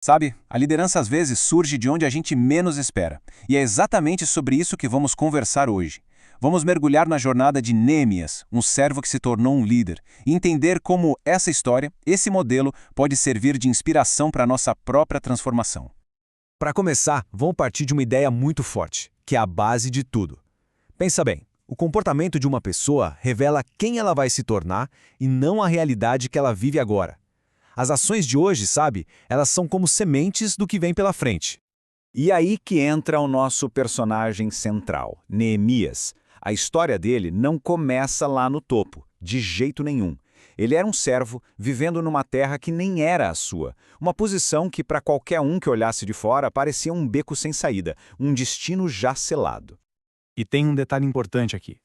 Sabe, a liderança às vezes surge de onde a gente menos espera. E é exatamente sobre isso que vamos conversar hoje. Vamos mergulhar na jornada de Neemias, um servo que se tornou um líder, e entender como essa história, esse modelo, pode servir de inspiração para a nossa própria transformação. Para começar, vamos partir de uma ideia muito forte, que é a base de tudo. Pensa bem, o comportamento de uma pessoa revela quem ela vai se tornar e não a realidade que ela vive agora. As ações de hoje, sabe, elas são como sementes do que vem pela frente. E aí que entra o nosso personagem central, Neemias. A história dele não começa lá no topo, de jeito nenhum. Ele era um servo vivendo numa terra que nem era a sua. Uma posição que, para qualquer um que olhasse de fora, parecia um beco sem saída, um destino já selado. E tem um detalhe importante aqui.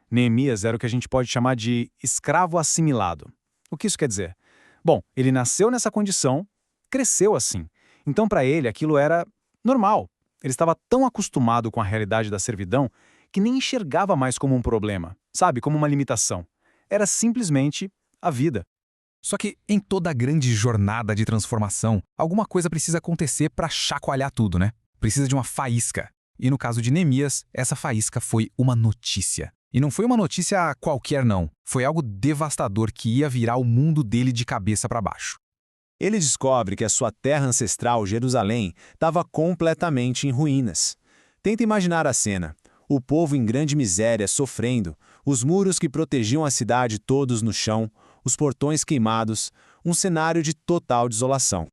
Neemias era o que a gente pode chamar de escravo assimilado. O que isso quer dizer? Bom, ele nasceu nessa condição, cresceu assim. Então, para ele, aquilo era normal. Ele estava tão acostumado com a realidade da servidão que nem enxergava mais como um problema, sabe, como uma limitação. Era simplesmente a vida. Só que em toda grande jornada de transformação, alguma coisa precisa acontecer para chacoalhar tudo, né? Precisa de uma faísca. E no caso de Neemias, essa faísca foi uma notícia. E não foi uma notícia qualquer não, foi algo devastador que ia virar o mundo dele de cabeça para baixo. Ele descobre que a sua terra ancestral, Jerusalém, estava completamente em ruínas. Tenta imaginar a cena. O povo em grande miséria, sofrendo, os muros que protegiam a cidade todos no chão, os portões queimados, um cenário de total desolação.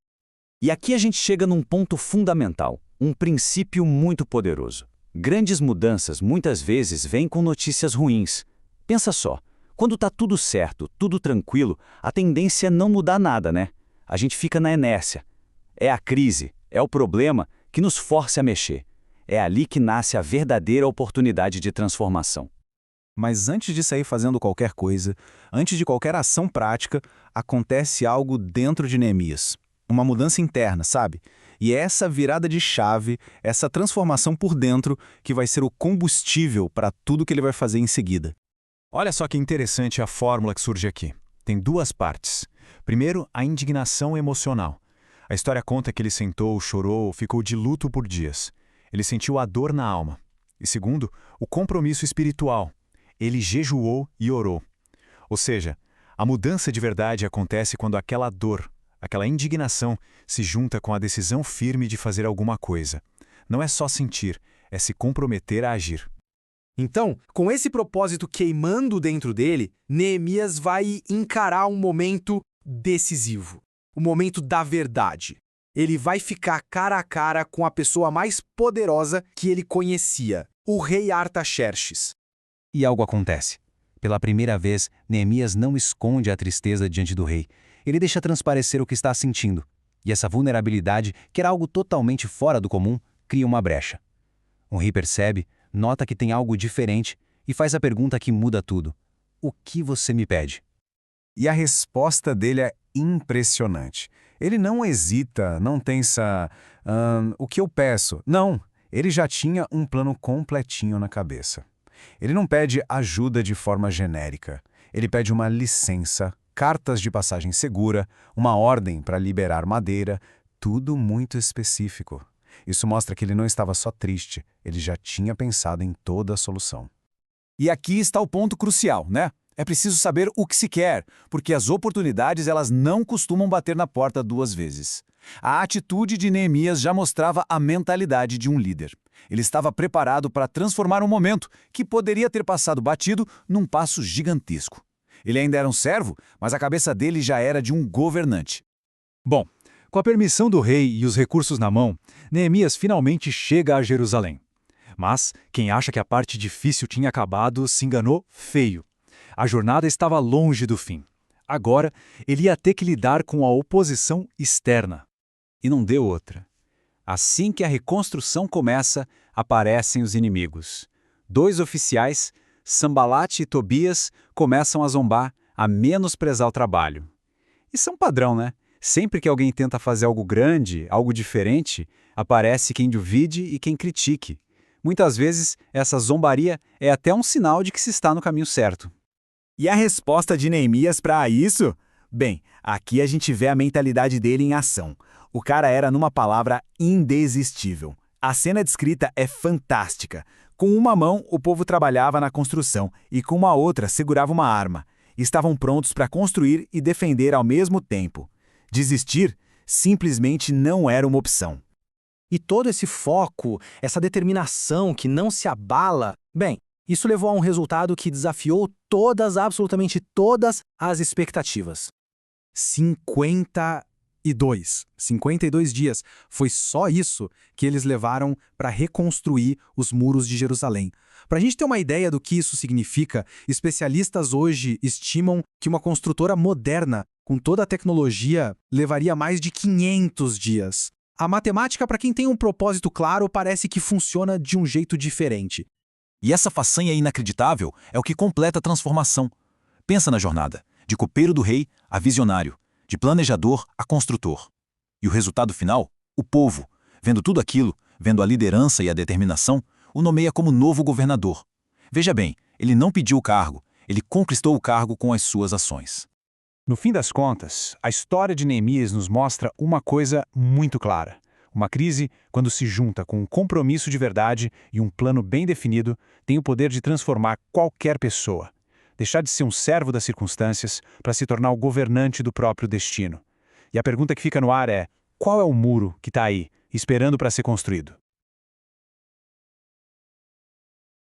E aqui a gente chega num ponto fundamental, um princípio muito poderoso. Grandes mudanças muitas vezes vêm com notícias ruins. Pensa só, quando tá tudo certo, tudo tranquilo, a tendência é não mudar nada, né? A gente fica na inércia. É a crise, é o problema que nos força a mexer. É ali que nasce a verdadeira oportunidade de transformação. Mas antes de sair fazendo qualquer coisa, antes de qualquer ação prática, acontece algo dentro de Neemias. Uma mudança interna, sabe? E é essa virada de chave, essa transformação por dentro, que vai ser o combustível para tudo que ele vai fazer em seguida. Olha só que interessante a fórmula que surge aqui. Tem duas partes. Primeiro, a indignação emocional. A história conta que ele sentou, chorou, ficou de luto por dias. Ele sentiu a dor na alma. E segundo, o compromisso espiritual. Ele jejuou e orou. Ou seja, a mudança de verdade acontece quando aquela dor, aquela indignação se junta com a decisão firme de fazer alguma coisa. Não é só sentir, é se comprometer a agir. Então, com esse propósito queimando dentro dele, Neemias vai encarar um momento decisivo, o momento da verdade. Ele vai ficar cara a cara com a pessoa mais poderosa que ele conhecia, o rei Artaxerxes. E algo acontece. Pela primeira vez, Neemias não esconde a tristeza diante do rei. Ele deixa transparecer o que está sentindo. E essa vulnerabilidade, que era algo totalmente fora do comum, cria uma brecha. O rei percebe, nota que tem algo diferente e faz a pergunta que muda tudo. O que você me pede? E a resposta dele é impressionante. Ele não hesita, não pensa, o que eu peço? Não, ele já tinha um plano completinho na cabeça. Ele não pede ajuda de forma genérica. Ele pede uma licença, cartas de passagem segura, uma ordem para liberar madeira, tudo muito específico. Isso mostra que ele não estava só triste, ele já tinha pensado em toda a solução. E aqui está o ponto crucial, né? É preciso saber o que se quer, porque as oportunidades elas não costumam bater na porta duas vezes. A atitude de Neemias já mostrava a mentalidade de um líder. Ele estava preparado para transformar um momento que poderia ter passado batido num passo gigantesco. Ele ainda era um servo, mas a cabeça dele já era de um governante. Bom, com a permissão do rei e os recursos na mão, Neemias finalmente chega a Jerusalém. Mas quem acha que a parte difícil tinha acabado se enganou feio. A jornada estava longe do fim. Agora, ele ia ter que lidar com a oposição externa. E não deu outra. Assim que a reconstrução começa, aparecem os inimigos. 2 oficiais, Sambalate e Tobias, começam a zombar, a menosprezar o trabalho. Isso é um padrão, né? Sempre que alguém tenta fazer algo grande, algo diferente, aparece quem duvide e quem critique. Muitas vezes, essa zombaria é até um sinal de que se está no caminho certo. E a resposta de Neemias para isso? Bem, aqui a gente vê a mentalidade dele em ação. O cara era, numa palavra, indesistível. A cena descrita é fantástica. Com uma mão, o povo trabalhava na construção e com uma outra segurava uma arma. Estavam prontos para construir e defender ao mesmo tempo. Desistir simplesmente não era uma opção. E todo esse foco, essa determinação que não se abala, bem, isso levou a um resultado que desafiou absolutamente todas as expectativas. 52 dias. Foi só isso que eles levaram para reconstruir os muros de Jerusalém. Para a gente ter uma ideia do que isso significa, especialistas hoje estimam que uma construtora moderna, com toda a tecnologia, levaria mais de 500 dias. A matemática, para quem tem um propósito claro, parece que funciona de um jeito diferente. E essa façanha inacreditável é o que completa a transformação. Pensa na jornada, de copeiro do rei a visionário, de planejador a construtor. E o resultado final? O povo, vendo tudo aquilo, vendo a liderança e a determinação, o nomeia como novo governador. Veja bem, ele não pediu o cargo, ele conquistou o cargo com as suas ações. No fim das contas, a história de Neemias nos mostra uma coisa muito clara. Uma crise, quando se junta com um compromisso de verdade e um plano bem definido, tem o poder de transformar qualquer pessoa. Deixar de ser um servo das circunstâncias para se tornar o governante do próprio destino. E a pergunta que fica no ar é: qual é o muro que está aí, esperando para ser construído?